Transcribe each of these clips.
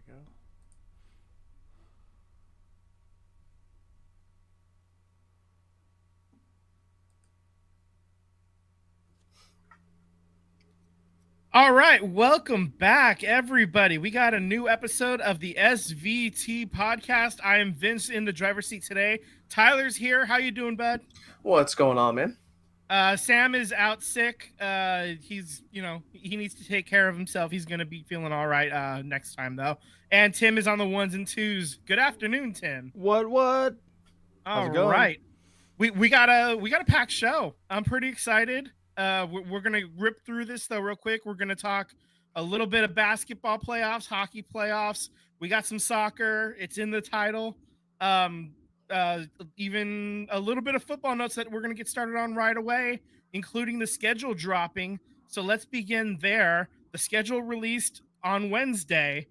we go. All right, welcome back, everybody. We got a new episode of the SVT podcast. I am Vince in the driver's seat today. Tyler's here. How you doing, bud? What's going on, man? Sam is out sick. He's, he needs to take care of himself. He's gonna be feeling all right next time though. And Tim is on the ones and twos. Good afternoon, Tim. What? How's All it going? right. We got a packed show. I'm pretty excited. We're gonna rip through this though real quick. We're gonna talk a little bit of basketball playoffs, hockey playoffs. We got some soccer. It's in the title. Um, uh, Even a little bit of football notes that we're gonna get started on right away, including the schedule dropping. So let's begin there. The schedule released on Wednesday.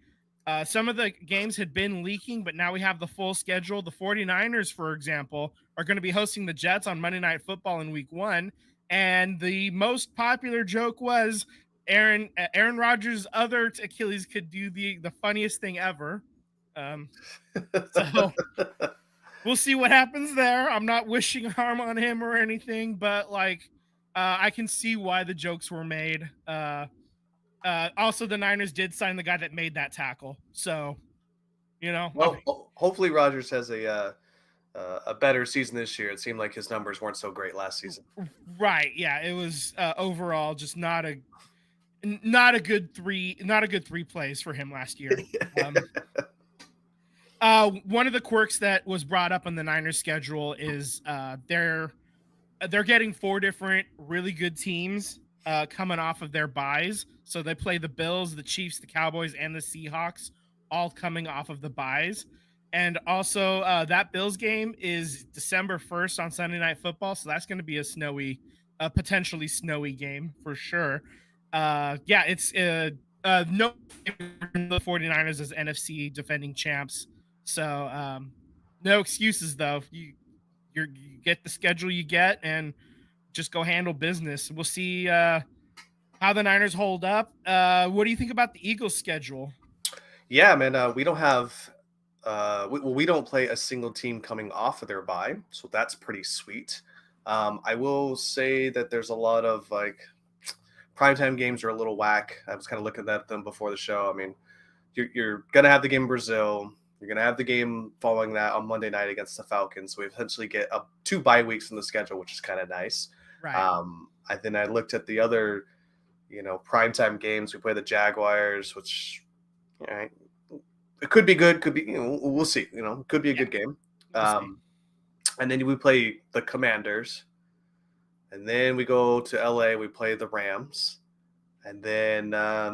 Some of the games had been leaking, but now we have the full schedule. The 49ers, for example, are going to be hosting the Jets on Monday Night Football in week 1. And the most popular joke was Aaron Rodgers' other Achilles could do the funniest thing ever. Um, so we'll see what happens there. I'm not wishing harm on him or anything, but I can see why the jokes were made. Also, the Niners did sign the guy that made that tackle, so I Well, hopefully Rogers has a better season this year. It seemed like his numbers weren't so great last season. right, yeah, it was overall just not a good three plays for him last year. Um, One of the quirks that was brought up on the Niners schedule is they're getting 4 different really good teams coming off of their byes. So they play the Bills, the Chiefs, the Cowboys, and the Seahawks, all coming off of the byes. And also, that Bills game is December 1st on Sunday Night Football. So that's going to be a potentially snowy game for sure. Yeah, it's no the 49ers as NFC defending champs. So no excuses, though. You get the schedule you get and just go handle business. We'll see how the Niners hold up. What do you think about the Eagles' schedule? Yeah, man. We don't have. We don't play a single team coming off of their bye, so that's pretty sweet. I will say that there's a lot of primetime games are a little whack. I was kind of looking at them before the show. I mean, you're gonna have the game in Brazil. You're gonna have the game following that on Monday night against the Falcons. So we essentially get 2 bye weeks in the schedule, which is kind of nice. Right. I looked at the other, primetime games. We play the Jaguars, which, it could be good. Could be, we'll see. Could be a good game. We'll see. And then we play the Commanders, and then we go to LA. We play the Rams, and then I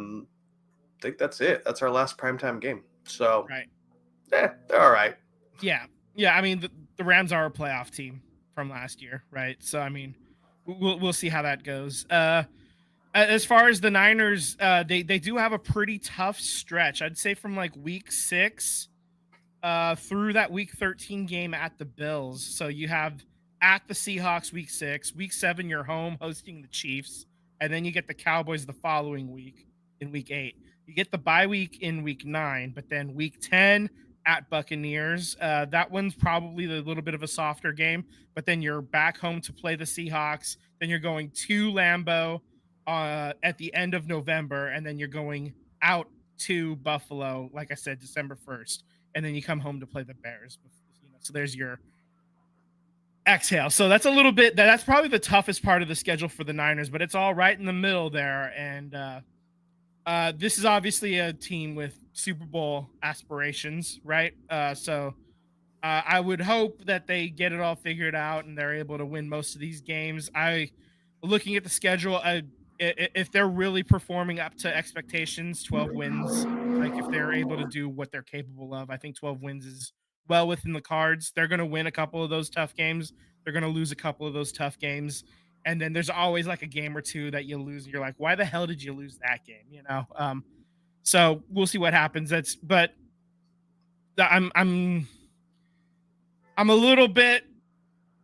think that's it. That's our last primetime game. So, Right. they're all right. Yeah. Yeah. I mean, the Rams are a playoff team from last year, right? So I mean, we'll see how that goes. As far as the Niners, they do have a pretty tough stretch. I'd say from like week 6 through that week 13 game at the Bills. So you have at the Seahawks week 6, week 7 you're home hosting the Chiefs, and then you get the Cowboys the following week in week 8. You get the bye week in week 9, but then week 10 at Buccaneers. That one's probably a little bit of a softer game, but then you're back home to play the Seahawks. Then you're going to Lambeau at the end of November, and then you're going out to Buffalo, like I said, December 1st, and then you come home to play the Bears. So there's your exhale. So that's a little bit. That's probably the toughest part of the schedule for the Niners, but it's all right in the middle there. And this is obviously a team with Super Bowl aspirations, right? So I would hope that they get it all figured out and they're able to win most of these games. Looking at the schedule, if they're really performing up to expectations, 12 wins. Like if they're able to do what they're capable of, I think 12 wins is well within the cards. They're going to win a couple of those tough games. They're going to lose a couple of those tough games. And then there's always like a game or two that you lose. And you're like, why the hell did you lose that game? So we'll see what happens. I'm a little bit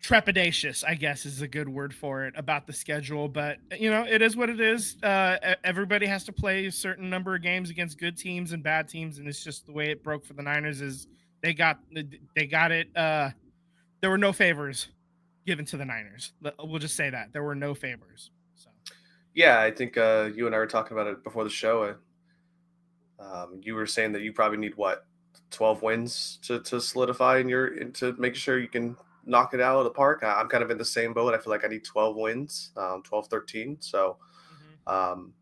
trepidatious, I guess is a good word for it, about the schedule. But it is what it is. Everybody has to play a certain number of games against good teams and bad teams, and it's just the way it broke for the Niners. Is they got it. There were no favors given to the Niners. We'll just say that there were no favors. So Yeah, I think you and I were talking about it before the show. You were saying that you probably need 12 wins to solidify to make sure you can knock it out of the park. I'm kind of in the same boat. I feel like I need 12 wins, 12, 13. So, um,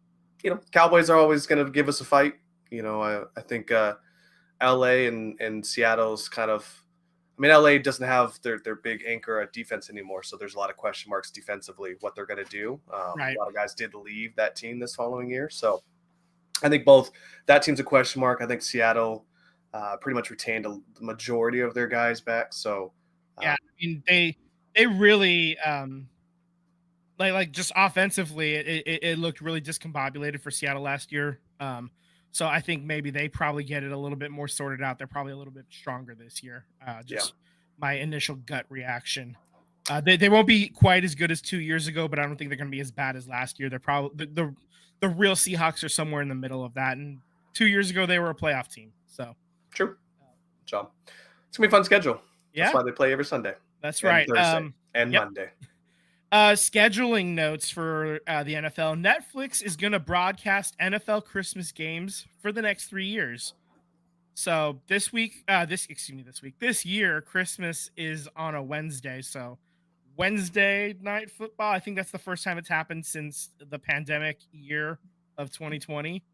Cowboys are always going to give us a fight. I think LA and Seattle's kind of, I mean, LA doesn't have their big anchor at defense anymore. So there's a lot of question marks defensively, what they're going to do. Right. A lot of guys did leave that team this following year. So I think both that team's a question mark. I think Seattle pretty much retained the majority of their guys back. So yeah, I mean, they really like just offensively, it looked really discombobulated for Seattle last year. So I think maybe they probably get it a little bit more sorted out. They're probably a little bit stronger this year. My initial gut reaction. They won't be quite as good as 2 years ago, but I don't think they're going to be as bad as last year. They're probably the real Seahawks are somewhere in the middle of that. And 2 years ago, they were a playoff team. So true. So it's gonna be a fun schedule. Yeah, that's why they play every Sunday. That's right. Thursday and Monday. Scheduling notes for the NFL. Netflix is going to broadcast NFL Christmas games for the next 3 years. So this year, Christmas is on a Wednesday. So Wednesday night football, I think that's the first time it's happened since the pandemic year of 2020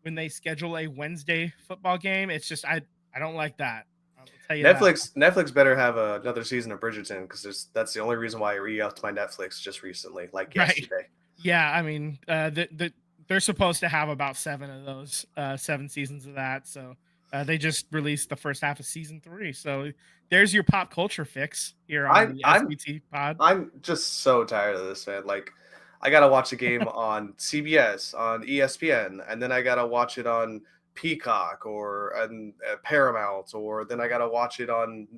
when they schedule a Wednesday football game. It's just, I don't like that. I'll tell you Netflix better have another season of Bridgerton, because that's the only reason why I re-upped my Netflix just recently, like yesterday. Yeah, I mean, they're supposed to have about 7 of those, 7 seasons of that. So they just released the first half of season 3. So there's your pop culture fix here on the SBT pod. I'm just so tired of this, man. Like, I gotta watch a game on CBS, on ESPN, and then I gotta watch it on Peacock or Paramount, or then I gotta watch it on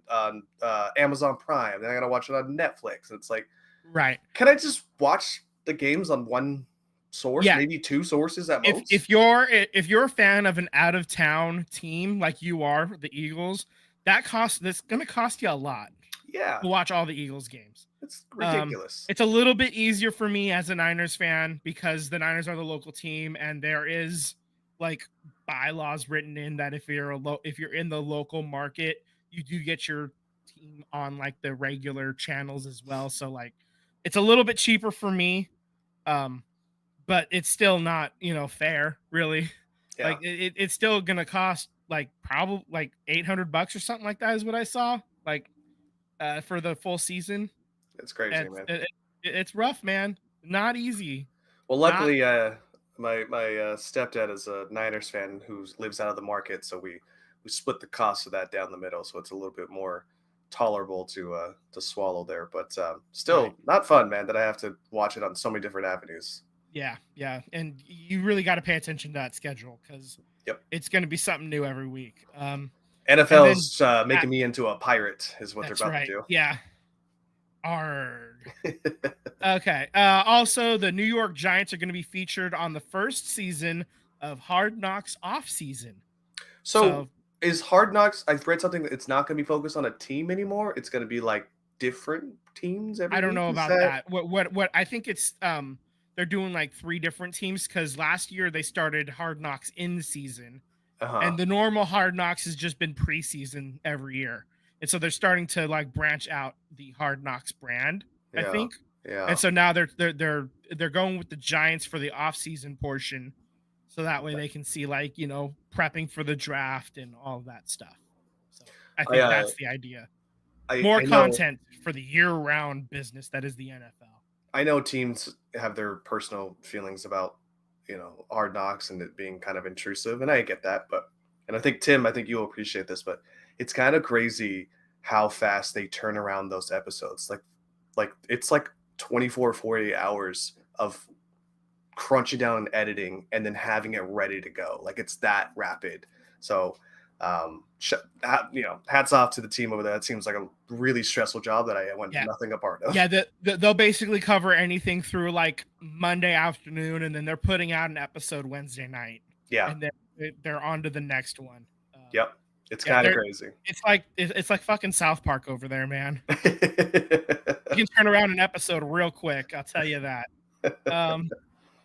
Amazon Prime, then I gotta watch it on Netflix. It's like, right? Can I just watch the games on one source? Yeah. Maybe 2 sources at most. If you're a fan of an out of town team like you are, the Eagles, that's going to cost you a lot. Yeah, to watch all the Eagles games. It's ridiculous. It's a little bit easier for me as a Niners fan because the Niners are the local team, and there is like bylaws written in that if you're in the local market, you do get your team on like the regular channels as well. So like it's a little bit cheaper for me, but it's still not fair, really. Yeah. Like it's still gonna cost like probably like $800 or something like that is what I saw, like for the full season. It's crazy, man. It's rough, man. Not easy. Well, luckily, my stepdad is a Niners fan who lives out of the market, so we split the cost of that down the middle, so it's a little bit more tolerable to swallow there. But still, not fun, man. That I have to watch it on so many different avenues. Yeah, and you really got to pay attention to that schedule because it's going to be something new every week. NFL's making me into a pirate, is what they're about to do. Yeah. Arg. Okay. Also, the New York Giants are going to be featured on the first season of Hard Knocks off season. So is Hard Knocks? I've read something that it's not going to be focused on a team anymore. It's going to be like different teams. I don't know about that. What I think it's they're doing like 3 different teams because last year they started Hard Knocks in season, and the normal Hard Knocks has just been preseason every year. And so they're starting to like branch out the Hard Knocks brand, I think. Yeah. And so now they're going with the Giants for the off-season portion, so that way they can see like prepping for the draft and all of that stuff. So I think that's the idea. More content for the year-round business that is the NFL. I know teams have their personal feelings about Hard Knocks and it being kind of intrusive, and I get that, and I think Tim, you'll appreciate this, but it's kind of crazy how fast they turn around those episodes. Like it's like 24, 48 hours of crunching down and editing and then having it ready to go. Like it's that rapid. So Hats off to the team over there. It seems like a really stressful job that I want nothing a part of. Yeah, they'll basically cover anything through like Monday afternoon, and then they're putting out an episode Wednesday night. Yeah, and then they're on to the next one. Yep, it's kind of crazy. It's like fucking South Park over there, man. You can turn around an episode real quick. I'll tell you that.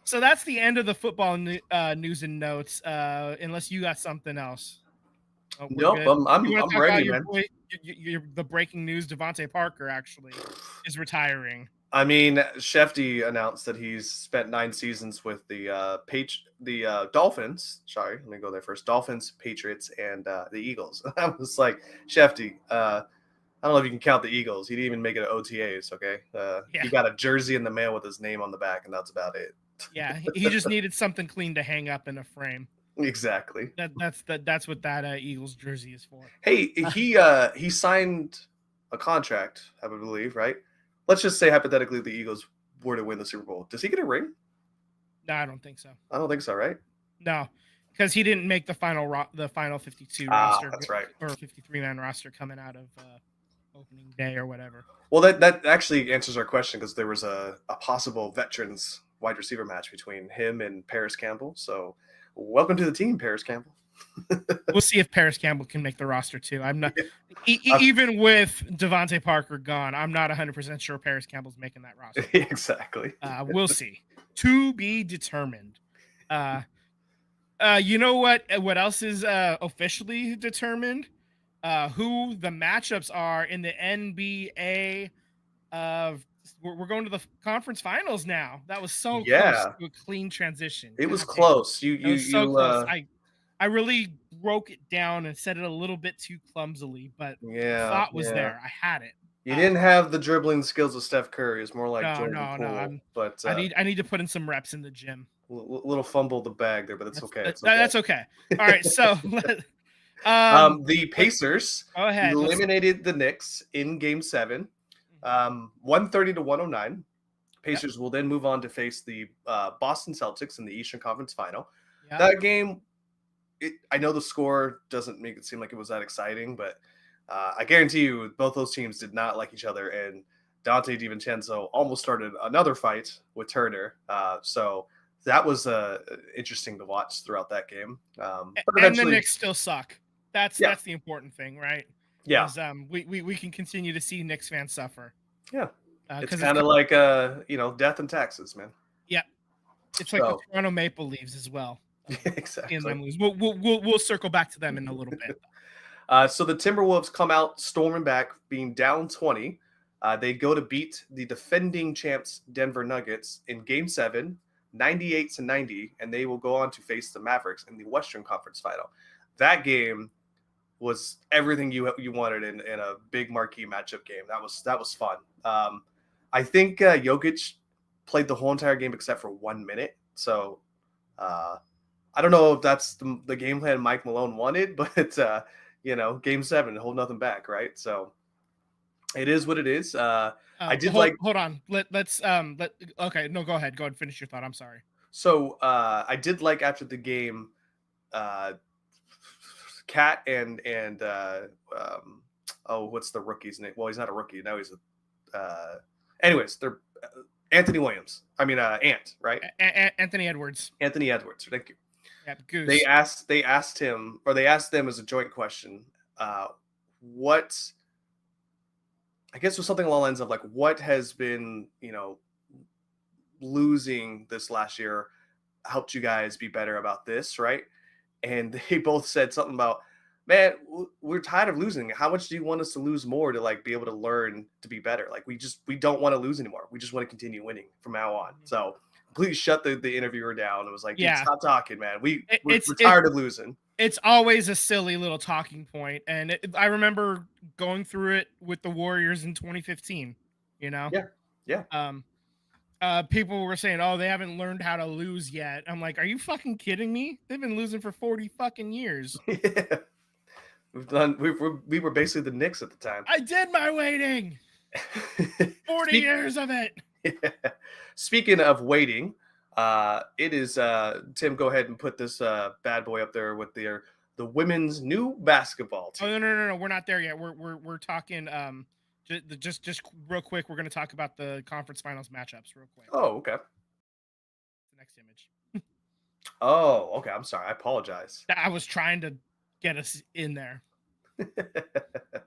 So that's the end of the football news and notes. Unless you got something else. Nope, I'm ready, man. The breaking news: Devontae Parker actually is retiring. I mean, Shefty announced that he's spent 9 seasons with the Dolphins. Sorry, let me go there first. Dolphins, Patriots, and the Eagles. I was like, Shefty, I don't know if you can count the Eagles. He didn't even make it to OTAs. Okay, he got a jersey in the mail with his name on the back, and that's about it. Yeah, he just needed something clean to hang up in a frame. Exactly. That's what that Eagles jersey is for. Hey, he signed a contract, I would believe, right? Let's just say hypothetically the Eagles were to win the Super Bowl. Does he get a ring? No, I don't think so. I don't think so, right? No, because he didn't make the final 52 roster. That's right. Or 53-man roster coming out of opening day or whatever. Well, that actually answers our question because there was a possible veterans wide receiver match between him and Paris Campbell. So welcome to the team, Paris Campbell. We'll see if Paris Campbell can make the roster too. I'm not even with Devontae Parker gone. I'm not 100% sure Paris Campbell's making that roster. Exactly. We'll see. To be determined. You know what? What else is officially determined? Who the matchups are in the NBA. We're going to the conference finals now. That was so close to a clean transition. It was close. Close. I really broke it down and said it a little bit too clumsily, but the thought was there. I had it. You didn't have the dribbling skills of Steph Curry. It's more like Jordan Poole. But I need to put in some reps in the gym. Little fumble the bag there, but it's okay. That's okay. All right, so the Pacers eliminated the Knicks in Game 7, 130 to 109. Pacers will then move on to face the Boston Celtics in the Eastern Conference Final. That game, I know the score doesn't make it seem like it was that exciting, but I guarantee you both those teams did not like each other, and Dante DiVincenzo almost started another fight with Turner. So that was interesting to watch throughout that game. And the Knicks still suck. That's the important thing, right? Yeah. We can continue to see Knicks fans suffer. Yeah. It's kind of like death and taxes, man. Yeah. It's like the Toronto Maple Leafs as well. Exactly. And them lose. We'll circle back to them in a little bit. So the Timberwolves come out storming back, being down 20. They go to beat the defending champs Denver Nuggets in Game 7, 98-90, and they will go on to face the Mavericks in the Western Conference Final. That game was everything you wanted in a big marquee matchup game. That was fun. I think Jokic played the whole entire game except for 1 minute. So I don't know if that's the game plan Mike Malone wanted, but Game 7, hold nothing back, right? So it is what it is. I did hold on. Let's okay, no, go ahead. Go ahead and finish your thought. I'm sorry. So I did like after the game, Cat and what's the rookie's name? Well, he's not a rookie now. He's anyways, they're Anthony Williams. I mean, Ant, right? Anthony Edwards. Anthony Edwards. Thank you. Yeah, Goose. They asked him, or they asked them as a joint question, what, I guess it was something along the lines of like, what has been, losing this last year helped you guys be better about this, right? And they both said something about, man, we're tired of losing. How much do you want us to lose more to like be able to learn to be better? Like we don't want to lose anymore. We just want to continue winning from now on. So please shut the interviewer down. It was like, dude, stop talking, man. We're tired of losing. It's always a silly little talking point. And I remember going through it with the Warriors in 2015, Yeah. People were saying, oh, they haven't learned how to lose yet. I'm like, are you fucking kidding me? They've been losing for 40 fucking years. Yeah. We were basically the Knicks at the time. I did my waiting. 40 years of it. Yeah. Speaking of waiting, it is Tim, go ahead and put this bad boy up there with the the women's new basketball Oh team. no, we're not there yet. We're talking just real quick. We're going to talk about the conference finals matchups real quick. Oh, okay. The next image. Oh, okay. I'm sorry. I apologize. I was trying to get us in there. All right.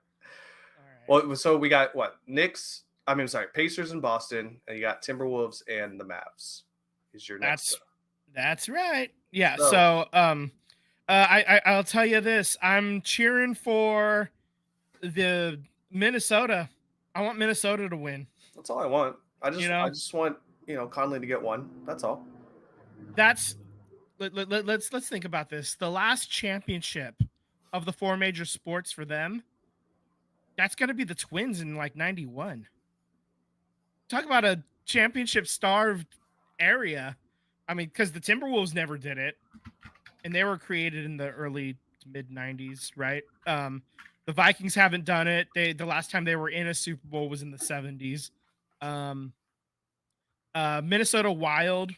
Well, so we got what? Knicks. I mean, sorry, Pacers in Boston, and you got Timberwolves and the Mavs. Is your next? That's right. Yeah. So- So I'll tell you this. I'm cheering for the Minnesota. I want Minnesota to win. That's all I want. I know? just want Conley to get one. That's all. Let's think about this. The last championship of the 4 major sports for them, that's going to be the Twins in like 91. Talk about a championship starved area. I mean, because the Timberwolves never did it, and they were created in the early to mid 90s, right? The Vikings haven't done it. The last time they were in a Super Bowl was in the 70s. Minnesota Wild,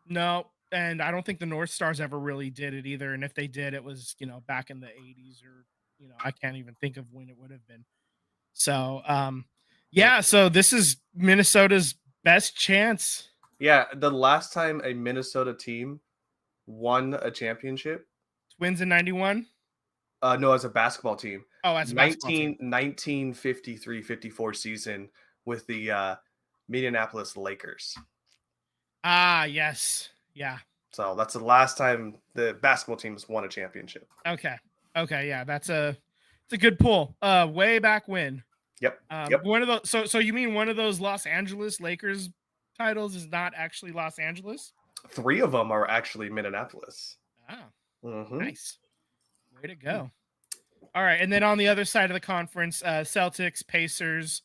no, and I don't think the North Stars ever really did it either. And if they did, it was back in the 80s, or I can't even think of when it would have been. So yeah, so this is Minnesota's best chance. Yeah, the last time a Minnesota team won a championship, Twins in 91. no, as a basketball team. Oh, as a basketball team. 1953-54 season with the Minneapolis Lakers. Ah, yes. Yeah. So that's the last time the basketball teams won a championship. Okay. Yeah, it's a good pull. Way back when. Yep. One of those. So you mean one of those Los Angeles Lakers titles is not actually Los Angeles? 3 of them are actually Minneapolis. Ah, Mm-hmm. nice. Way to go. All right, and then on the other side of the conference, Celtics, Pacers.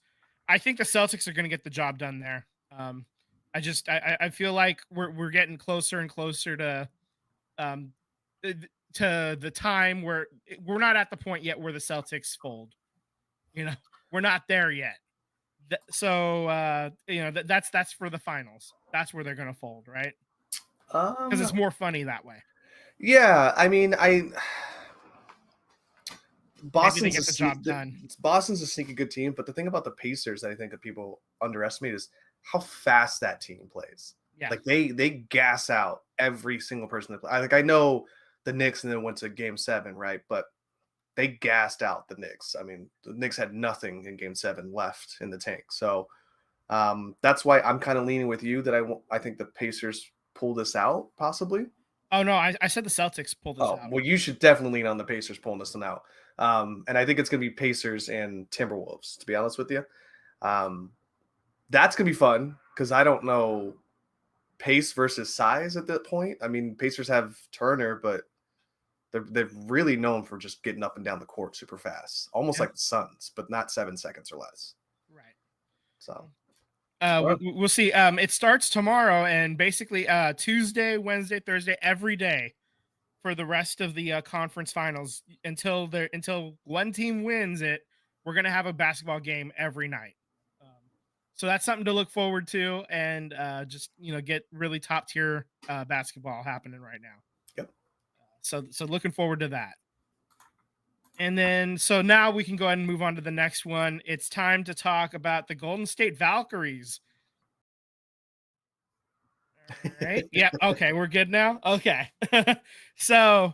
I think the Celtics are going to get the job done there. I feel like we're getting closer and closer to the time where we're not at the point yet where the Celtics fold. We're not there yet. So that's for the finals. That's where they're going to fold, right? Because it's more funny that way. Yeah, I mean, Boston's get the job done. Boston's a sneaky good team, but the thing about the Pacers that I think that people underestimate is how fast that team plays. Yeah. Like they gas out every single person that play. I know the Knicks and then went to Game 7, right? But they gassed out the Knicks. I mean, the Knicks had nothing in Game 7 left in the tank. So that's why I'm kind of leaning with you that I think the Pacers pull this out possibly. Oh no, I said the Celtics pulled this out. Well, you should definitely lean on the Pacers pulling this one out. And I think it's going to be Pacers and Timberwolves, to be honest with you. That's going to be fun because I don't know pace versus size at that point. I mean, Pacers have Turner, but they're really known for just getting up and down the court super fast, almost like the Suns, but not 7 seconds or less. Right. So we'll see. It starts tomorrow, and basically Tuesday, Wednesday, Thursday, every day for the rest of the conference finals until one team wins it. We're gonna have a basketball game every night. So that's something to look forward to, and just get really top tier basketball happening right now. Yep. So looking forward to that. And then, so now we can go ahead and move on to the next one. It's time to talk about the Golden State Valkyries. All right. Yeah. Okay. We're good now. Okay. So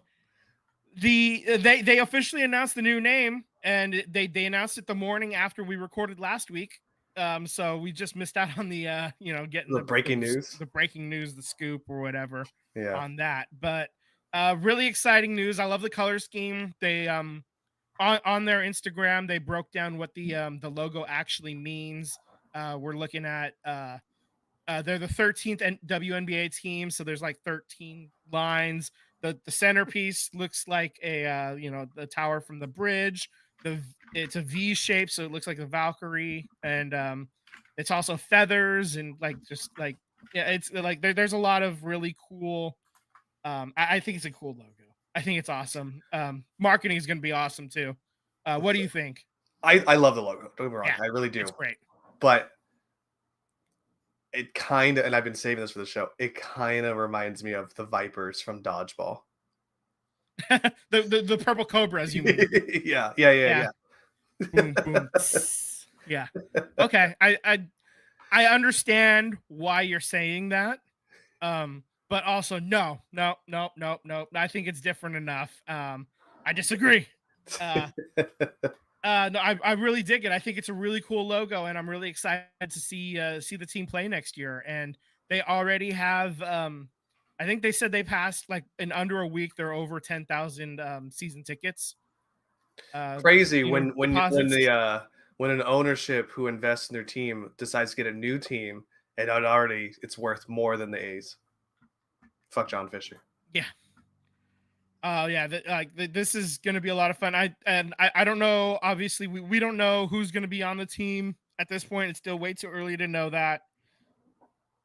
they officially announced the new name, and they announced it the morning after we recorded last week. So we just missed out on the getting the breaking news, the scoop or whatever on that. But really exciting news. I love the color scheme. They on their Instagram, they broke down what the logo actually means. We're looking at they're the 13th WNBA team, so there's like 13 lines. The centerpiece looks like a the tower from the bridge. It's a V shape, so it looks like a Valkyrie, and it's also feathers and it's like there's a lot of really cool. I think it's a cool logo. I think it's awesome. Marketing is going to be awesome too. What do you think? I love the logo. Don't get me wrong. I really do. It's great. But it kind of, and I've been saving this for the show, it kind of reminds me of the Vipers from Dodgeball. The purple cobras, you mean? Yeah. Boom, boom. Tss. Yeah. Okay. I understand why you're saying that. But also no. I think it's different enough. I disagree. Uh no, I really dig it. I think it's a really cool logo, and I'm really excited to see the team play next year. And they already have I think they said they passed like in under a week, they're over 10,000 season tickets. Crazy You know, when deposits. the when an ownership who invests in their team decides to get a new team and it's worth more than the A's. Fuck John Fisher. Yeah. Oh yeah, this is going to be a lot of fun. I don't know. Obviously, we don't know who's going to be on the team at this point. It's still way too early to know that.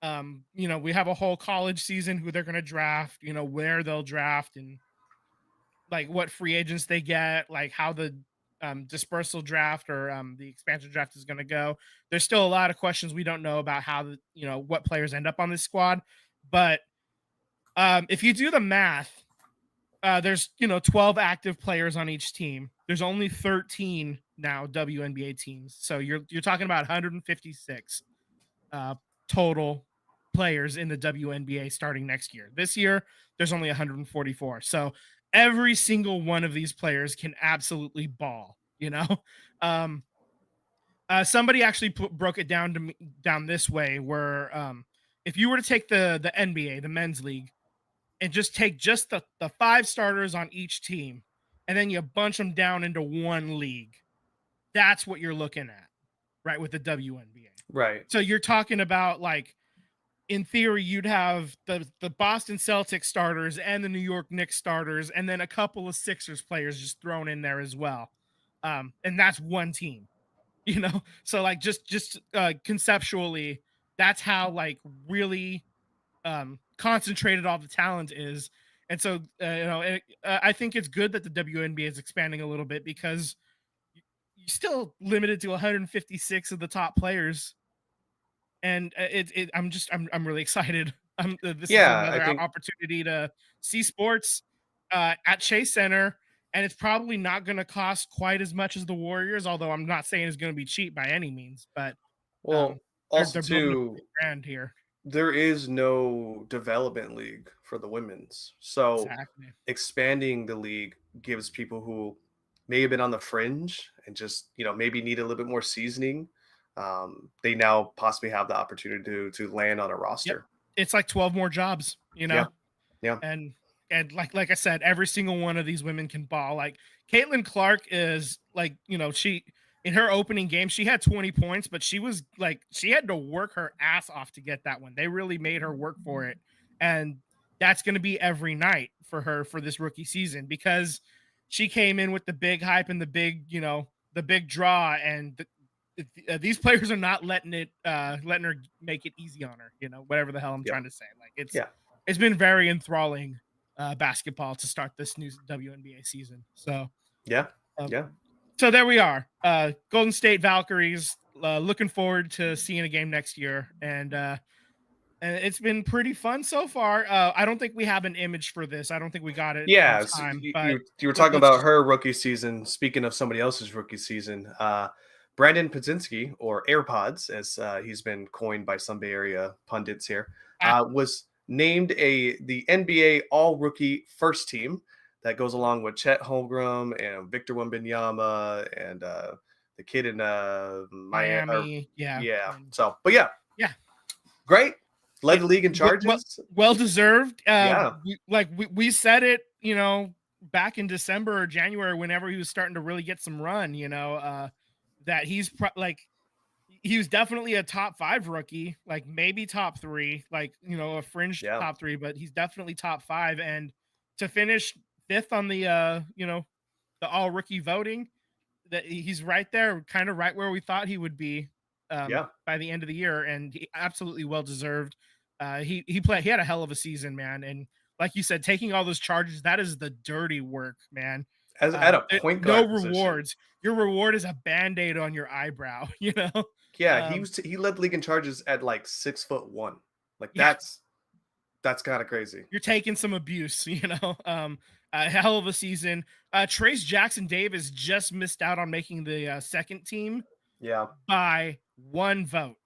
You know, we have a whole college season who they're going to draft. You know, where they'll draft and like what free agents they get, like how the dispersal draft or the expansion draft is going to go. There's still a lot of questions we don't know about how what players end up on this squad. But if you do the math, there's 12 active players on each team. There's only 13 now WNBA teams, so you're talking about 156 total players in the WNBA starting next year. This year, there's only 144. So every single one of these players can absolutely ball. Um, somebody actually broke it down to me down this way, where if you were to take the NBA, the men's league, and just take just the five starters on each team, and then you bunch them down into one league, that's what you're looking at, right? With the WNBA. Right. So you're talking about, like, in theory, you'd have the Boston Celtics starters and the New York Knicks starters, and then a couple of Sixers players just thrown in there as well. And that's one team, So like just conceptually, that's how like really concentrated all the talent is. And so I think it's good that the WNBA is expanding a little bit, because you're still limited to 156 of the top players, and I'm really excited. This is Yeah, I another think opportunity to see sports at Chase Center, and it's probably not going to cost quite as much as the Warriors, although I'm not saying it's going to be cheap by any means. But well also they're building a too big brand here. there is no development league for the women's. So Exactly. expanding the league gives people who may have been on the fringe and just, maybe need a little bit more seasoning. They now possibly have the opportunity to land on a Yep. roster. It's like 12 more jobs, Yeah. Yeah. and like I said, every single one of these women can ball. Like Caitlin Clark is like, she in her opening game, she had 20 points, but she was like, she had to work her ass off to get that one. They really made her work for it. And that's going to be every night for her for this rookie season, because she came in with the big hype and the big draw. And these players are not letting her make it easy on her, whatever the hell I'm trying to say. Like it's been very enthralling basketball to start this new WNBA season. So Yeah. um, Yeah. so there we are. Golden State Valkyries. Looking forward to seeing a game next year, and it's been pretty fun so far. I don't think we have an image for this. I don't think we got it in Yeah. So time. But you were talking let's about just, her rookie season. Speaking of somebody else's rookie season, Brandon Podzinski, or AirPods, as he's been coined by some Bay Area pundits here, was named the NBA All Rookie First Team. That goes along with Chet Holmgren and Victor Wembanyama and the kid in Miami. Yeah. And So, but yeah, great. Led the league in charges. Well deserved. Yeah. We said it, back in December or January, whenever he was starting to really get some run, that he was definitely a top 5 rookie, like maybe top 3, like, a fringe top 3, but he's definitely top 5. And to finish 5th on the the all rookie voting, that he's right there, kind of right where we thought he would be by the end of the year, and he absolutely well deserved. He had a hell of a season, man. And like you said, taking all those charges, that is the dirty work, man. At a point guard no rewards. Your reward is a band-aid on your eyebrow. Yeah, he led the league in charges at like 6'1". Like That's kind of crazy. You're taking some abuse, a hell of a season. Trace Jackson Davis just missed out on making the second team Yeah. by 1 vote.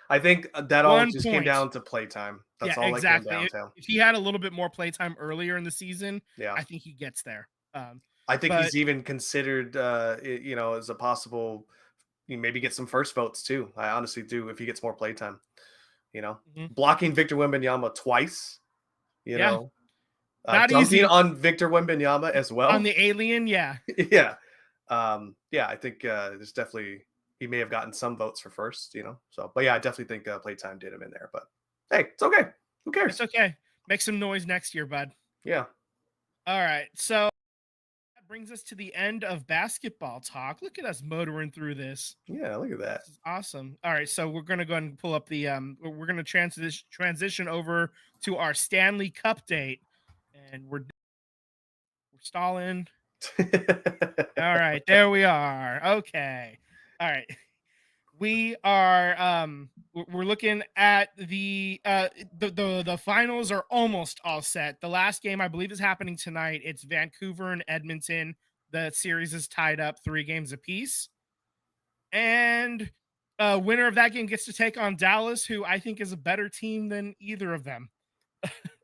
I think that all 1 just came point. down to playtime. That's Yeah, all exactly. that came down to. If he had a little bit more playtime earlier in the season, Yeah. I think he gets there. I think but he's even considered, as a possible, maybe get some first votes too. I honestly do if he gets more playtime. Mhm. Blocking Victor Wembanyama twice. Yeah. Know, Not dunking easy. on Victor Wembanyama as well. On the alien, yeah. Yeah. I think there's definitely he may have gotten some votes for first. So, but yeah, I definitely think playtime did him in there. But hey, it's okay. Who cares? It's okay. Make some noise next year, bud. Yeah. All right. So that brings us to the end of basketball talk. Look at us motoring through this. Yeah, look at that. This is awesome. All right, so we're gonna go ahead and pull up the we're gonna transition over to our Stanley Cup date, and we're stalling. All right, there we are. Okay. All right. We are we're looking at the finals are almost all set. The last game I believe is happening tonight. It's Vancouver and Edmonton. The series is tied up 3 games apiece. And winner of that game gets to take on Dallas, who I think is a better team than either of them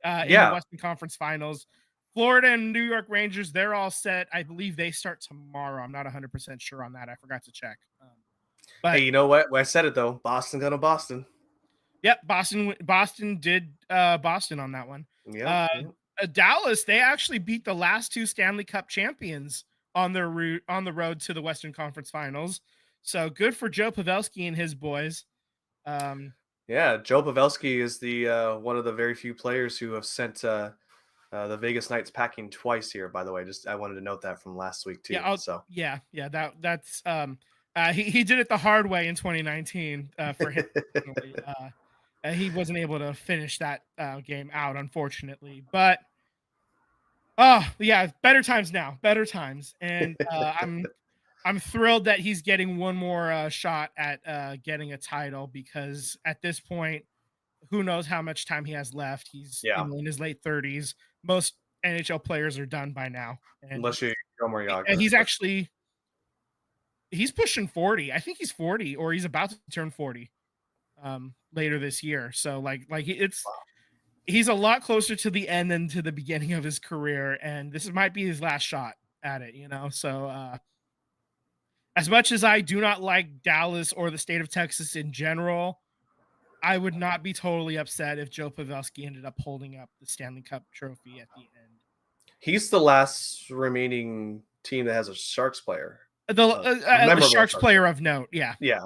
in the Western Conference Finals. Florida and New York Rangers, they're all set. I believe they start tomorrow. I'm not 100% sure on that. I forgot to check. But hey, you know what? I said it though. Boston gonna Boston. Yep, Boston did Boston on that one. Yeah. Dallas, they actually beat the last 2 Stanley Cup champions on their route on the road to the Western Conference Finals. So good for Joe Pavelski and his boys. Yeah, Joe Pavelski is the one of the very few players who have sent the Vegas Knights packing twice here. By the way, just I wanted to note that from last week too. That's he did it the hard way in 2019 for him. He wasn't able to finish that game out, unfortunately. But better times now, better times, and I'm thrilled that he's getting one more shot at getting a title, because at this point, who knows how much time he has left. He's in his late 30s. Most NHL players are done by now. Unless you're Jaromir Jagr. And he's pushing 40. I think he's 40, or he's about to turn 40 later this year. So he's a lot closer to the end than to the beginning of his career, and this might be his last shot at it, So as much as I do not like Dallas or the state of Texas in general, I would not be totally upset if Joe Pavelski ended up holding up the Stanley Cup trophy at the end. He's the last remaining team that has a Sharks player. The Sharks player of note, yeah. Yeah.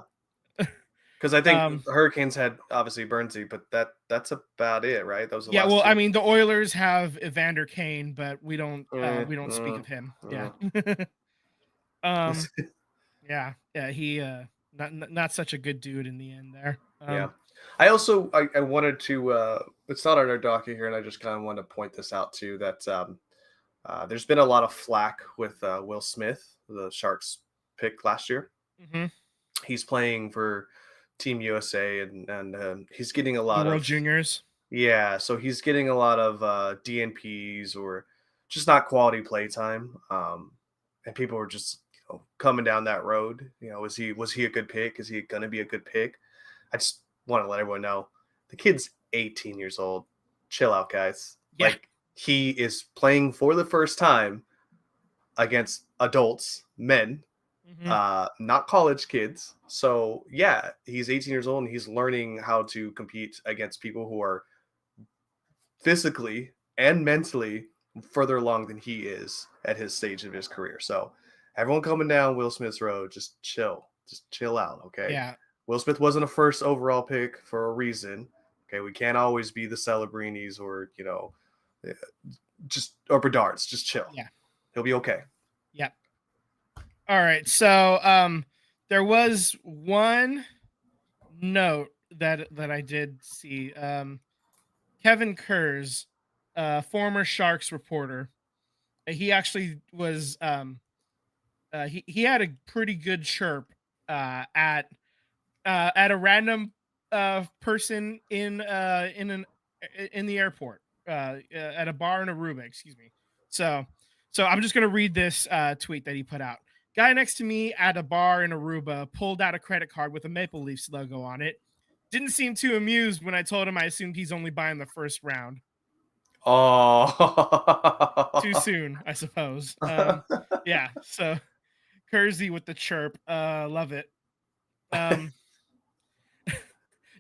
Because I think the Hurricanes had obviously Bernsey, but that's about it, right? Those the last 2. I mean, the Oilers have Evander Kane, but we don't speak of him. Yeah. He not such a good dude in the end there. I also I wanted to it's not on our docket here, and I just kind of want to point this out too, that there's been a lot of flack with Will Smith, the Sharks pick last year. Mm-hmm. He's playing for Team USA, and he's getting a lot of World Juniors. Yeah, so he's getting a lot of DNPs or just not quality play time. And people were just coming down that road. Was he a good pick? Is he going to be a good pick? I just want to let everyone know the kid's 18 years old. Chill out, guys. Yeah. Like, he is playing for the first time against adults, men, not college kids. So yeah, he's 18 years old and he's learning how to compete against people who are physically and mentally further along than he is at his stage of his career. So everyone coming down Will Smith's road, just chill out. Okay. Yeah. Will Smith wasn't a first overall pick for a reason. Okay. We can't always be the Celebrinis or, or Bedard's. Just chill. Yeah. He'll be okay. Yep. All right. So there was one note that I did see. Kevin Kurz, former Sharks reporter, he actually was he had a pretty good chirp at a random person in an in the airport, at a bar in Aruba. Excuse me. So, I'm just gonna read this tweet that he put out. Guy next to me at a bar in Aruba pulled out a credit card with a Maple Leafs logo on it. Didn't seem too amused when I told him I assumed he's only buying the first round. Too Oh. soon, I suppose. Yeah. So Kersey with the chirp. Love it.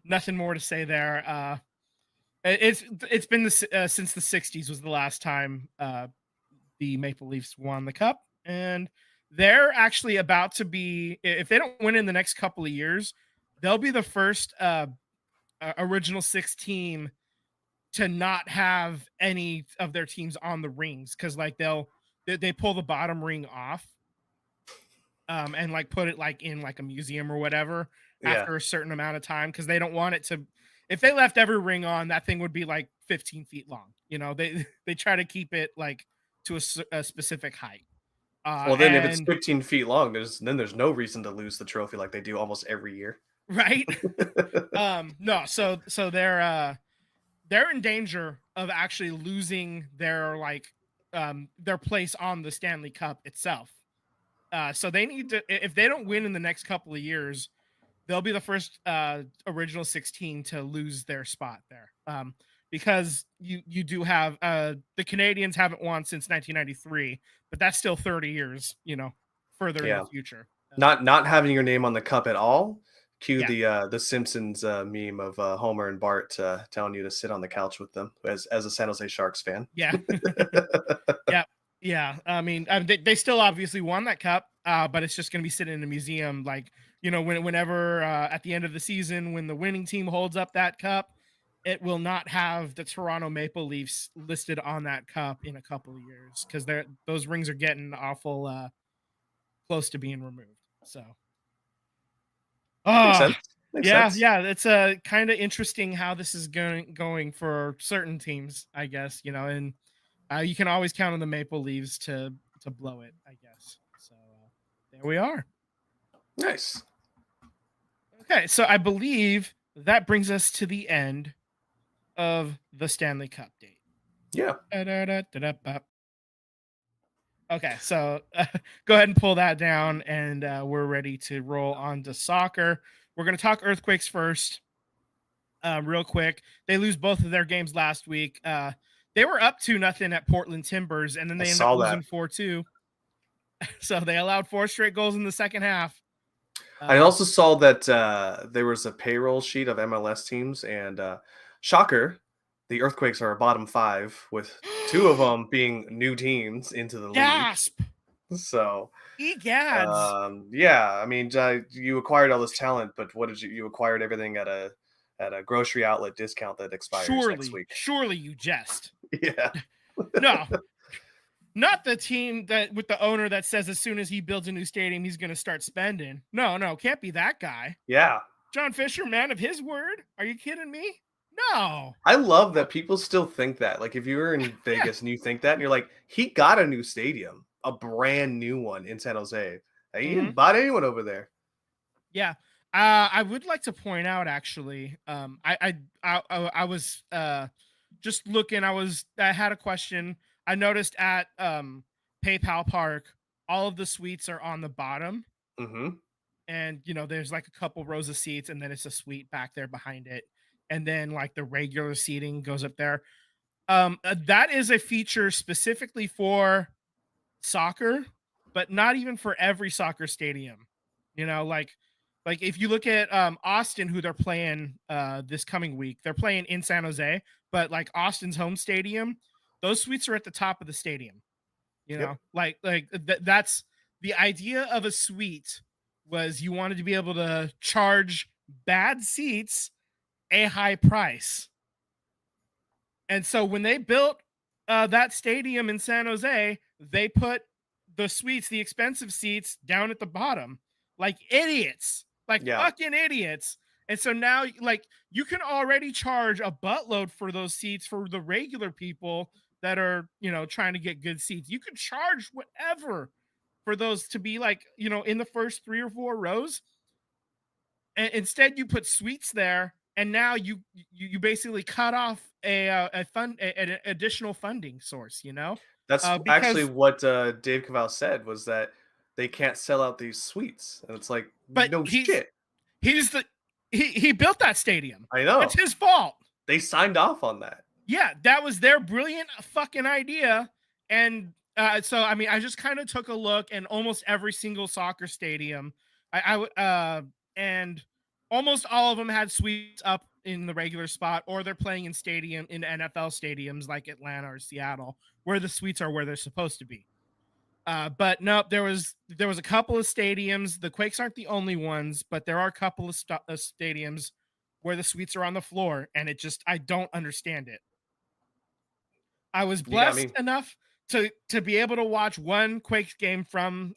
Nothing more to say there. It's been since the '60s was the last time the Maple Leafs won the cup, and they're actually about to be. If they don't win in the next couple of years, they'll be the first original six team to not have any of their teams on the rings, because like they pull the bottom ring off, and like put it like in like a museum or whatever Yeah. after a certain amount of time, because they don't want it to. If they left every ring on, that thing would be like 15 feet long. You know, they try to keep it like to a specific height. Well, then if it's And 15 feet long, there's no reason to lose the trophy like they do almost every year. right. No, so they're in danger of actually losing their like their place on the Stanley Cup itself. So they need to, if they don't win in the next couple of years, they'll be the first original 16 to lose their spot there. Because you do have the Canadians haven't won since 1993, but that's still 30 years, further in the future. Not having your name on the cup at all. Cue Yeah. the Simpsons meme of Homer and Bart telling you to sit on the couch with them as a San Jose Sharks fan. Yeah. Yeah. I mean, they still obviously won that cup, but it's just going to be sitting in a museum. Like, whenever at the end of the season, when the winning team holds up that cup, it will not have the Toronto Maple Leafs listed on that cup in a couple of years, because those rings are getting awful close to being removed. So, Makes sense. Makes sense. yeah, it's kind of interesting how this is going for certain teams, I guess. And you can always count on the Maple Leafs to blow it, I guess. So there we are. Nice. Okay, so I believe that brings us to the end of the Stanley Cup date. Yeah. Okay, so go ahead and pull that down, and we're ready to roll on to soccer. We're going to talk Earthquakes first, real quick. They lose both of their games last week. They were up 2-0 at Portland Timbers, and then they ended up losing 4-2. So they allowed 4 straight goals in the second half. I also saw that there was a payroll sheet of MLS teams, and shocker, the Earthquakes are a bottom 5, with 2 of them being new teams into the Gasp! league. So, egads. Yeah, I mean, you acquired all this talent, but what did you acquired everything at a grocery outlet discount that expires next week. Surely you jest. Yeah. No. Not the team that with the owner that says as soon as he builds a new stadium, he's going to start spending. No, can't be that guy. Yeah. John Fisher, man of his word. Are you kidding me? No. I love that people still think that. Like, if you're in Vegas and you think that, and you're like, he got a new stadium, a brand new one in San Jose. He didn't buy anyone over there. Yeah. I would like to point out, actually, I was just looking. I had a question. I noticed at PayPal Park, all of the suites are on the bottom. Mm-hmm. And, there's like a couple rows of seats, and then it's a suite back there behind it. And then like the regular seating goes up there. That is a feature specifically for soccer, but not even for every soccer stadium. Like if you look at Austin, who they're playing this coming week, they're playing in San Jose, but like Austin's home stadium, those suites are at the top of the stadium. That's the idea of a suite, was you wanted to be able to charge bad seats a high price. And so when they built that stadium in San Jose, they put the suites, the expensive seats, down at the bottom, like idiots, fucking idiots. And so now, like, you can already charge a buttload for those seats for the regular people that are, trying to get good seats. You can charge whatever for those to be like, in the first 3 or 4 rows. And instead you put suites there and now you basically cut off an additional funding source, That's actually because what Dave Cavell said, was that they can't sell out these suites, and it's like, but no shit. he's the he built that stadium. I It's know his fault. they signed off on that. Yeah, that was their brilliant fucking idea. And so, I mean, I just kind of took a look, and almost every single soccer stadium, and almost all of them had suites up in the regular spot, or they're playing in NFL stadiums like Atlanta or Seattle, where the suites are where they're supposed to be. But nope, there was a couple of stadiums. The Quakes aren't the only ones, but there are a couple of stadiums where the suites are on the floor, and I don't understand it. I was Yeah, I blessed mean, enough to be able to watch one Quakes game from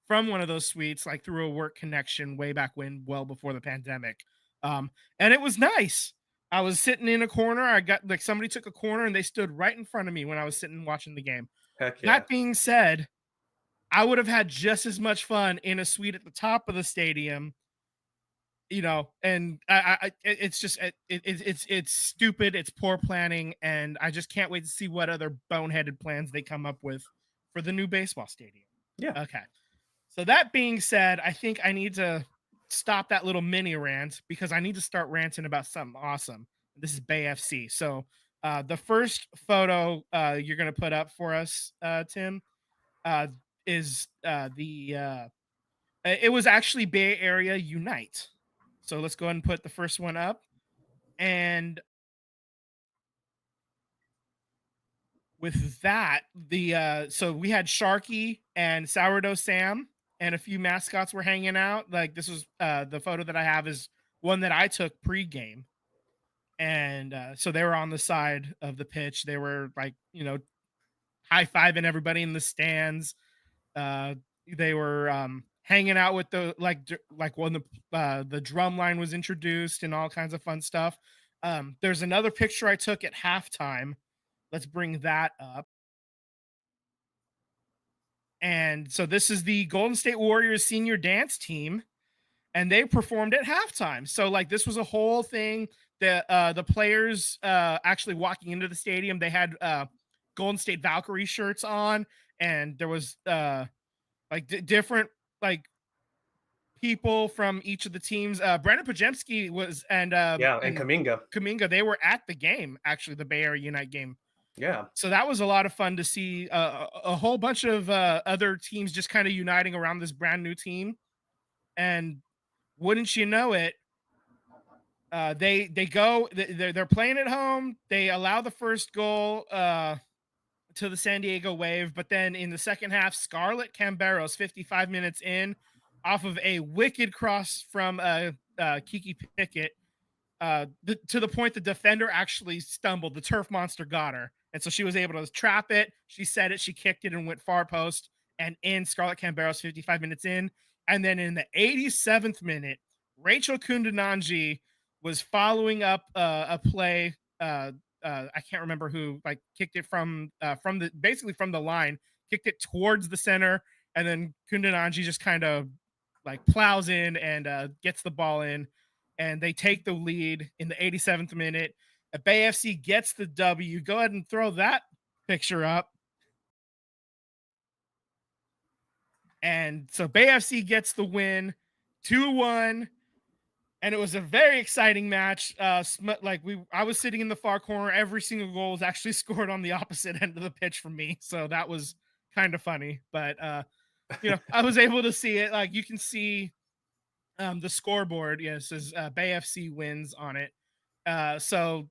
one of those suites, like through a work connection way back when, well before the pandemic. And it was nice. I was sitting in a corner. I got like somebody took a corner and they stood right in front of me when I was sitting watching the game. heck yeah. That being said, I would have had just as much fun in a suite at the top of the stadium, and it's just it's stupid. It's poor planning, and I just can't wait to see what other boneheaded plans they come up with for the new baseball stadium. Yeah. Okay. So that being said, I think I need to stop that little mini rant because I need to start ranting about something awesome. This is Bay FC. So the first photo you're gonna put up for us, Tim, uh, is it was actually Bay Area Unite. So let's go ahead and put the first one up. And with that, so we had Sharky and Sourdough Sam, and a few mascots were hanging out. Like this was the photo that I have is one that I took pre-game. And so they were on the side of the pitch. They were like, high-fiving everybody in the stands. They were hanging out with the like when the drum line was introduced and all kinds of fun stuff. There's another picture I took at halftime. Let's bring that up. And so this is the Golden State Warriors senior dance team, and they performed at halftime. So like this was a whole thing. The players actually walking into the stadium, they had Golden State Valkyrie shirts on, and there was different like people from each of the teams. Brandon Pajemski was and Kaminga. Kaminga, they were at the game, actually, the Bay Area Unite game. Yeah. So that was a lot of fun to see a whole bunch of other teams just kind of uniting around this brand new team. And wouldn't you know it, they're playing at home. They allow the first goal to the San Diego Wave, but then in the second half, Scarlett Camberos, 55 minutes in, off of a wicked cross from Kiki Pickett, to the point the defender actually stumbled. The turf monster got her, and so she was able to trap it. She set it, she kicked it, and went far post and in. Scarlett Camberos, 55 minutes in, and then in the 87th minute, Rachel Kundananji was following up a play. I can't remember who like kicked it from the line, kicked it towards the center, and then Kundananji just kind of like plows in and gets the ball in, and they take the lead in the 87th minute. Bay FC gets the W. Go ahead and throw that picture up. And so Bay FC gets the win, 2-1. And it was a very exciting match. I was sitting in the far corner. Every single goal was actually scored on the opposite end of the pitch from me. So that was kind of funny. But I was able to see it. Like you can see the scoreboard. Yes, says Bay FC wins on it. So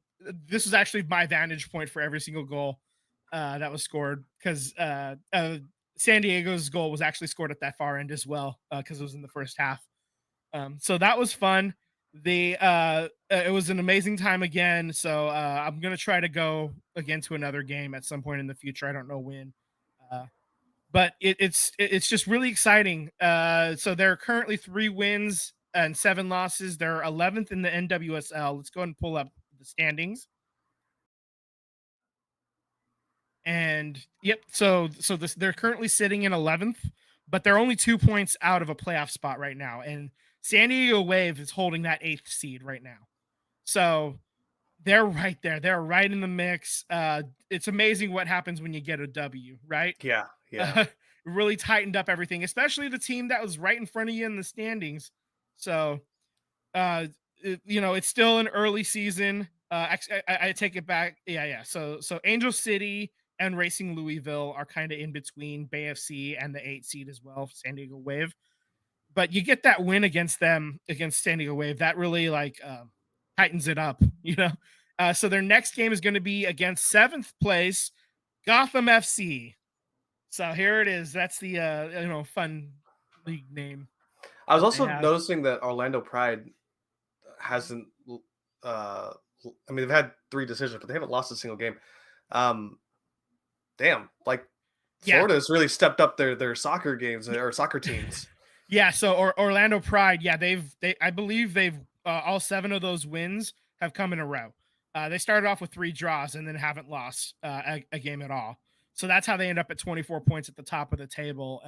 this was actually my vantage point for every single goal that was scored, because San Diego's goal was actually scored at that far end as well, because it was in the first half. So that was fun. It was an amazing time again. So I'm gonna try to go again to another game at some point in the future. I don't know when, but it's just really exciting. So there are currently 3 wins and 7 losses. They're 11th in the NWSL. Let's go ahead and pull up the standings. And yep, so they're currently sitting in 11th, but they're only 2 points out of a playoff spot right now. And San Diego Wave is holding that 8th seed right now. So they're right there. They're right in the mix. It's amazing what happens when you get a W, right? Yeah, yeah, Really tightened up everything, especially the team that was right in front of you in the standings. So, it's still an early season. I take it back. Yeah, yeah. So Angel City and Racing Louisville are kind of in between Bay FC and the 8 seed as well, San Diego Wave. But you get that win against them, against San Diego Wave, that really tightens it up, So their next game is going to be against seventh place Gotham FC. So here it is. That's the fun league name I was that they also have. noticing that Orlando Pride hasn't. I mean, they've had 3 decisions, but they haven't lost a single game. Um, damn, like Yeah, Florida has really stepped up their soccer games or soccer teams. yeah. So Orlando Pride, yeah, I believe they've all 7 of those wins have come in a row. They started off with 3 draws and then haven't lost a game at all. So that's how they end up at 24 points at the top of the table.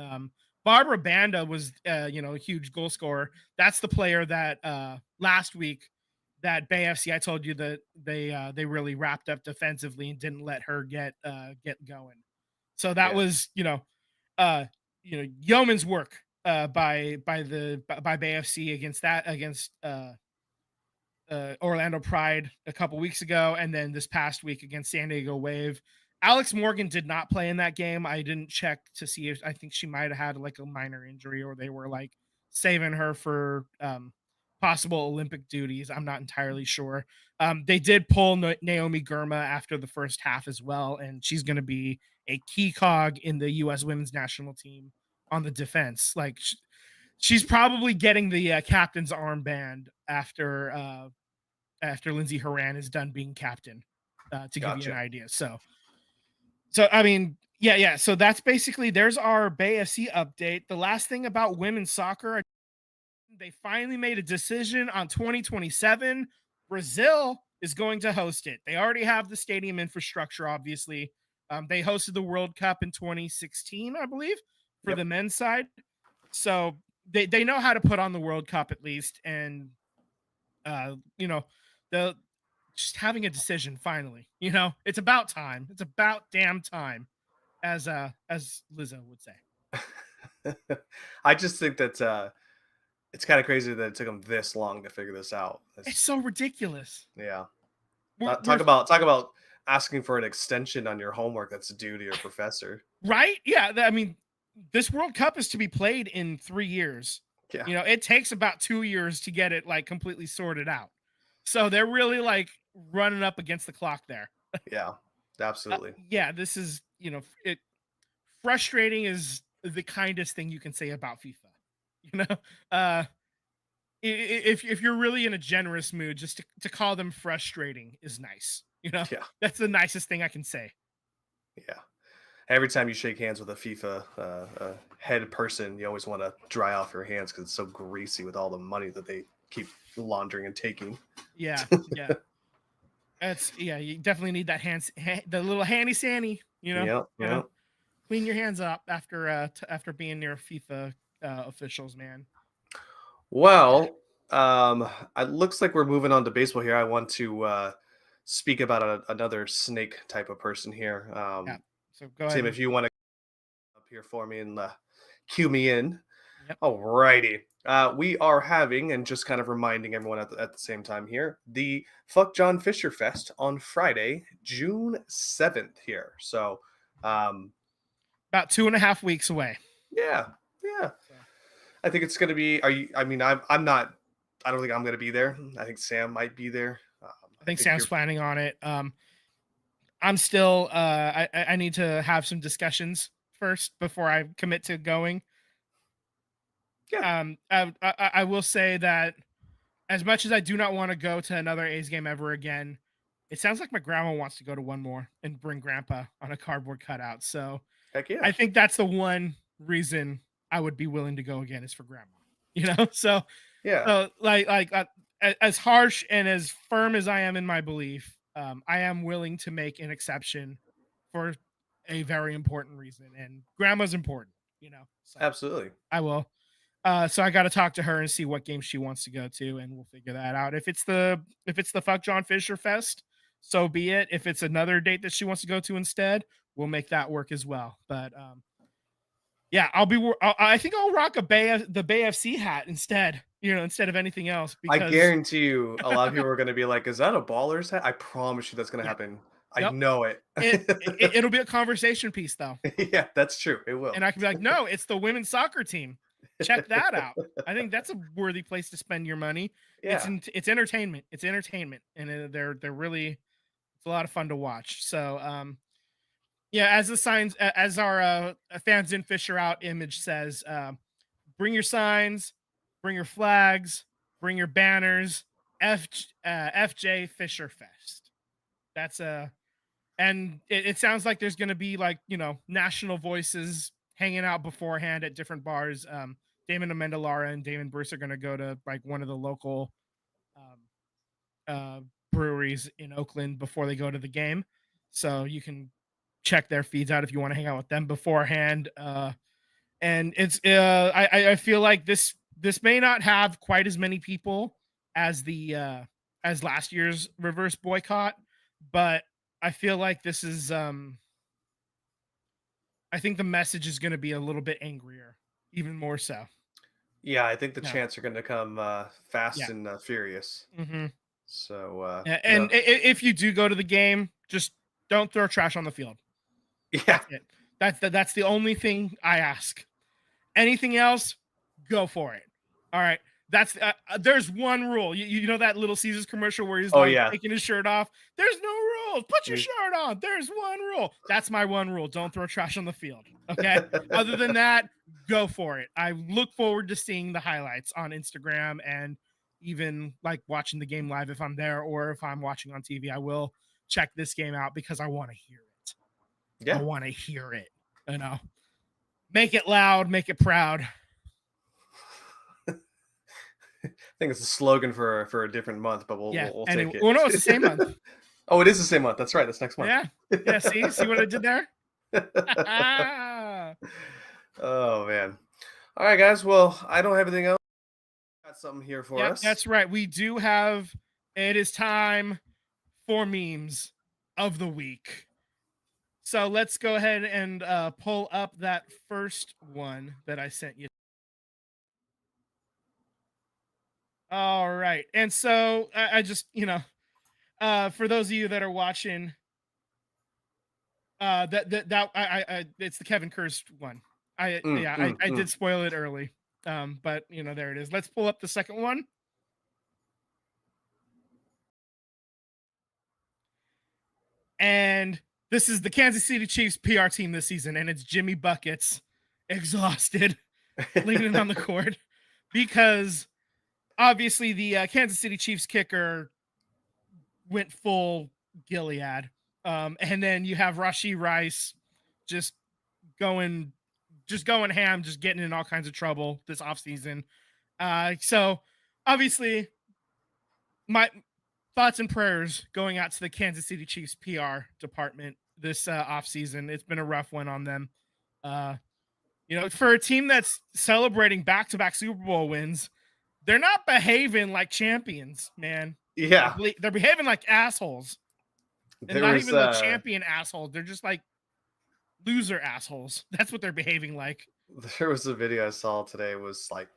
Barbara Banda was, a huge goal scorer. That's the player that last week that Bay FC, I told you that they really wrapped up defensively and didn't let her get going. So that Yeah, was uh, yeoman's work by Bay FC against Orlando Pride a couple weeks ago, and then this past week against San Diego Wave. Alex Morgan did not play in that game. I didn't check to see if I think she might have had like a minor injury, or they were like saving her for possible Olympic duties. I'm not entirely sure. They did pull Naomi Girma after the first half as well, and she's going to be a key cog in the U.S. women's national team on the defense. Like she's probably getting the captain's armband after Lindsey Horan is done being captain, to give you an gotcha. idea. So I mean, yeah, yeah. So that's basically there's our Bay FC update. The last thing about women's soccer, they finally made a decision on 2027. Brazil is going to host it. They already have the stadium infrastructure, obviously. They hosted the World Cup in 2016, I believe, for the Yep. men's side. So they know how to put on the World Cup at least, and uh, you know, the just having a decision finally. It's about time. It's about damn time, as Lizzo would say. I just think that it's kind of crazy that it took them this long to figure this out. It's so ridiculous. Yeah. We're Talk about asking for an extension on your homework that's due to your professor. right. Yeah, I mean, this World Cup is to be played in 3 years. Yeah. It takes about 2 years to get it like completely sorted out. So they're really like running up against the clock there. Yeah. Absolutely. Yeah, this is it. Frustrating is the kindest thing you can say about FIFA. You know, uh, if you're really in a generous mood, just to call them frustrating is nice. Yeah. That's the nicest thing I can say. Yeah. Every time you shake hands with a FIFA head person, you always want to dry off your hands because it's so greasy with all the money that they keep laundering and taking. Yeah, yeah. Yeah. You definitely need that the little handy sandy. Yeah. Yeah. Clean your hands up after being near FIFA officials, man. Well, it looks like we're moving on to baseball here. I want to speak about another snake type of person here. Yeah. So go Tim, ahead. if you want to up here for me and cue me in. Yep. Alrighty. We are having, and just kind of reminding everyone at the same time here, the Fuck John Fisher Fest on Friday, June 7th here. So, About 2.5 weeks away. yeah, yeah. So. I think it's going to be, I'm not, I don't think I'm going to be there. I think Sam might be there. I think Sam's planning on it. I'm still, I need to have some discussions first before I commit to going. Yeah. I will say that as much as I do not want to go to another A's game ever again, it sounds like my grandma wants to go to one more and bring grandpa on a cardboard cutout. So Heck yeah. I think that's the one reason I would be willing to go again is for grandma, so, Yeah. so as harsh and as firm as I am in my belief, I am willing to make an exception for a very important reason, and grandma's important, so Absolutely. I will. So I got to talk to her and see what game she wants to go to, and we'll figure that out. If it's the Fuck John Fisher Fest, so be it. If it's another date that she wants to go to instead, we'll make that work as well. But yeah, I think I'll rock the Bay FC hat instead. Instead of anything else, I because guarantee you, a lot of people are going to be like, "Is that a Ballers hat?" I promise you, that's going to yeah, happen. I yep, know it. it'll be a conversation piece though, Yeah, that's true. It will. and I can be like, no, it's the women's soccer team. Check that out. I think that's a worthy place to spend your money. Yeah. It's entertainment. It's entertainment, and they're really it's a lot of fun to watch. So yeah, as the signs as our fans in Fisher Out image says, bring your signs, bring your flags, bring your banners. FJ Fisher Fest. That's and it sounds like there's going to be like national voices hanging out beforehand at different bars. Damon Amendolara and Damon Bruce are going to go to like one of the local breweries in Oakland before they go to the game, so you can check their feeds out if you want to hang out with them beforehand. And it's I feel like this may not have quite as many people as the as last year's reverse boycott, but I feel like this is I think the message is going to be a little bit angrier, even more so. Yeah, I think the Yeah. chants are going to come fast Yeah. and furious. hmm So, And if you do go to the game, just don't throw trash on the field. yeah, That's it. That's the only thing I ask. Anything else, go for it. All right. That's there's one rule. You know that Little Caesars commercial where he's Oh, like yeah. taking his shirt off. There's no rules. Put your You- shirt on. There's one rule. That's my one rule. Don't throw trash on the field. Okay. Other than that, go for it. I look forward to seeing the highlights on Instagram and even like watching the game live if I'm there, or if I'm watching on TV. I will check this game out because I want to hear it. I yeah. want to hear it. Make it loud, make it proud. I think it's a slogan for a different month, but we'll Yeah. we'll And take it. well, no, it's the same month. Oh, it is the same month. That's right. That's next month. Yeah. Yeah. See what I did there? Oh man. All right, guys. Well, I don't have anything else. Got something here for Yeah, us. that's right. We do have. It is time for memes of the week. So let's go ahead and pull up that first one that I sent you. All right, and so I just for those of you that are watching, that I it's the Kevin Kurst one. I did spoil it early, but there it is. Let's pull up the second one. And this is the Kansas City Chiefs PR team this season, and it's Jimmy Buckets, exhausted, leaning on the court, because obviously the Kansas City Chiefs kicker went full Gilead, and then you have Rashee Rice just going ham, just getting in all kinds of trouble this offseason. So obviously, my thoughts and prayers going out to the Kansas City Chiefs PR department this offseason. It's been a rough one on them. For a team that's celebrating back-to-back Super Bowl wins, they're not behaving like champions, man. Yeah. They're behaving like assholes. And not even the champion assholes. They're just like loser assholes. That's what they're behaving like. There was a video I saw today. Was like,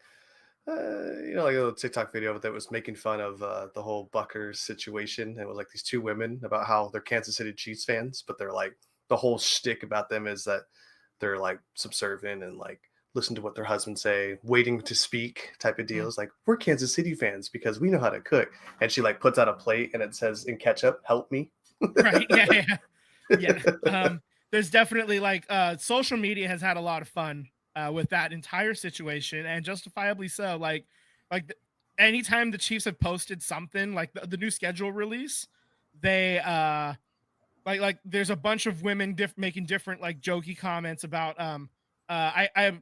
like a little TikTok video that was making fun of the whole Buckers situation. It was like these two women about how they're Kansas City Chiefs fans, but they're like, the whole shtick about them is that they're like subservient and like listen to what their husbands say, waiting to speak type of deals. Like, we're Kansas City fans because we know how to cook. And she like puts out a plate and it says in ketchup, "Help me." Right. Yeah. There's definitely like social media has had a lot of fun with that entire situation, and justifiably so. Anytime the Chiefs have posted something like the new schedule release, they like there's a bunch of women making different like jokey comments about I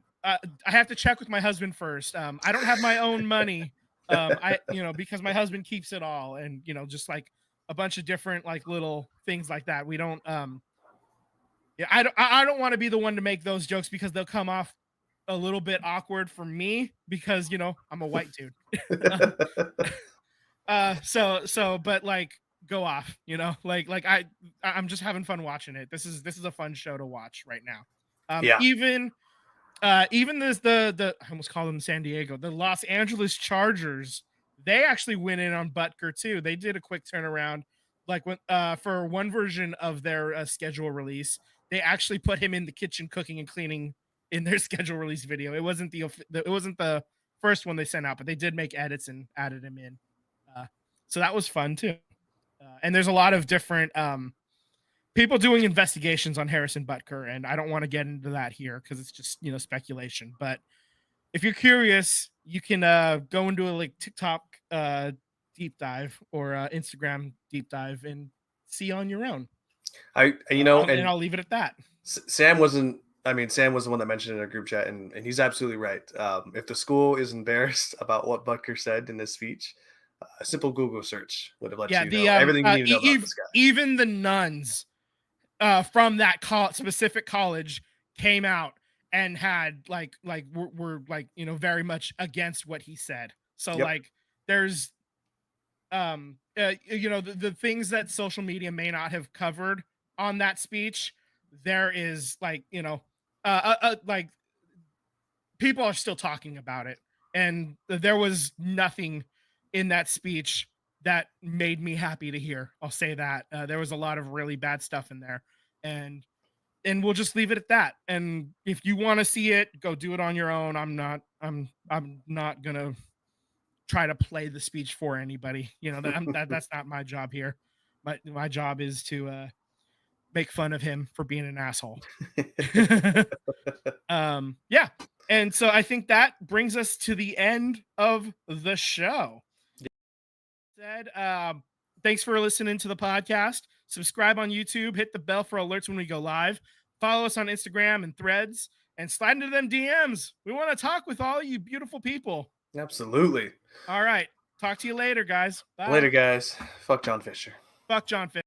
have to check with my husband first. I don't have my own money. Because my husband keeps it all, and just like a bunch of different like little things like that. We don't I don't want to be the one to make those jokes because they'll come off a little bit awkward for me because I'm a white dude. But like go off, I'm just having fun watching it. This is a fun show to watch right now. Yeah. Even this the I almost call them San Diego, the Los Angeles Chargers, they actually went in on Butker too. They did a quick turnaround, like when for one version of their schedule release, they actually put him in the kitchen cooking and cleaning in their schedule release video. It wasn't the first one they sent out, but they did make edits and added him in. So that was fun too. And there's a lot of different people doing investigations on Harrison Butker, and I don't want to get into that here because it's just speculation. But if you're curious, you can go into a TikTok deep dive or Instagram deep dive and see on your own. And I'll leave it at that. Sam wasn't. I mean, Sam was the one that mentioned it in a group chat, and he's absolutely right. If the school is embarrassed about what Butker said in this speech, a simple Google search would have let you know everything you need to know about this guy. Even the nuns from that specific college came out and had were very much against what he said. So there's the things that social media may not have covered on that speech. There is people are still talking about it, and there was nothing in that speech that made me happy to hear. I'll say that there was a lot of really bad stuff in there, and we'll just leave it at that. And if you want to see it, go do it on your own. I'm not gonna try to play the speech for anybody. That's not my job here. My job is to make fun of him for being an asshole. Yeah. And so I think that brings us to the end of the show. Thanks for listening to the podcast. Subscribe on YouTube, hit the bell for alerts when we go live. Follow us on Instagram and Threads, and slide into them DMs. We want to talk with all you beautiful people. Absolutely. All right. Talk to you later, guys. Bye. Later, guys. Fuck John Fisher. Fuck John Fisher.